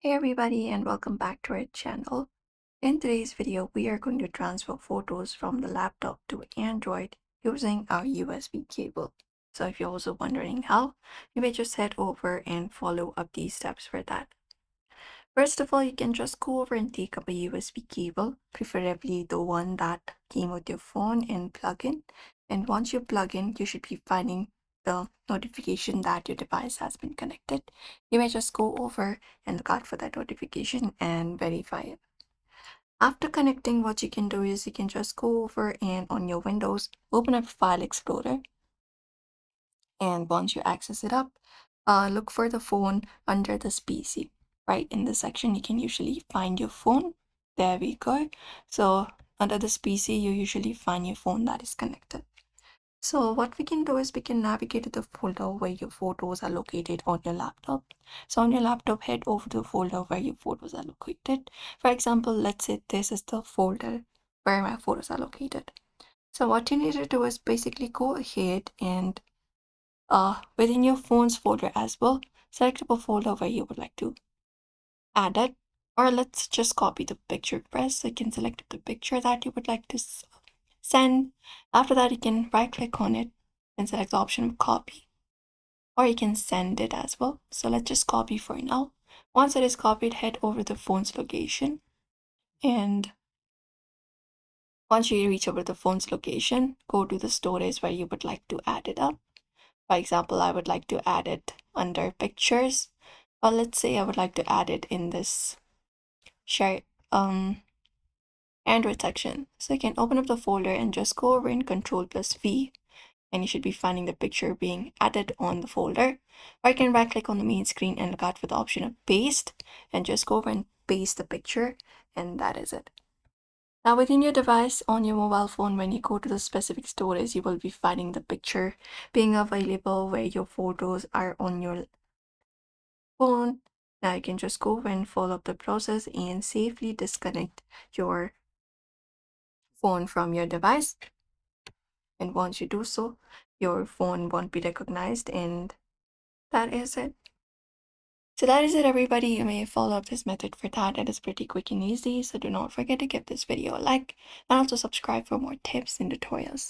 Hey everybody and welcome back to our channel. In today's video, we are going to transfer photos from the laptop to Android using our USB cable. So if you're also wondering how, you may just head over and follow up these steps for that. First of all, you can just go over and take up a USB cable, preferably the one that came with your phone, and plug in. And once you plug in, you should be finding the notification that your device has been connected. You may just go over and look out for that notification and verify it. After connecting, what you can do is you can just go over and on your Windows, open up File Explorer. And once you access it up, look for the phone under this PC. Right in the section, you can usually find your phone. There we go. So under this PC, you usually find your phone that is connected. So what we can do is we can navigate to the folder where your photos are located on your laptop. So on your laptop, head over to the folder where your photos are located. For example, let's say this is the folder where my photos are located. So what you need to do is basically go ahead and within your phone's folder as well, select a folder where you would like to add it. Or let's just copy the picture first. So you can select the picture that you would like to send. After that, you can right click on it and select the option of copy. Or you can send it as well. So let's just copy for now. Once it is copied, head over the phone's location. And once you reach over the phone's location, go to the storage where you would like to add it up. For example, I would like to add it under pictures, or let's say I would like to add it in this share Android section. So you can open up the folder and just go over in Control+V, and you should be finding the picture being added on the folder. Or you can right click on the main screen and look out for the option of paste and just go over and paste the picture, and that is it. Now within your device on your mobile phone, when you go to the specific storage, you will be finding the picture being available where your photos are on your phone. Now you can just go and follow up the process and safely disconnect your phone from your device. And once you do so, your phone won't be recognized, and that is it. So that is it, everybody. You may follow up this method for that. It is pretty quick and easy. So do not forget to give this video a like and also subscribe for more tips and tutorials.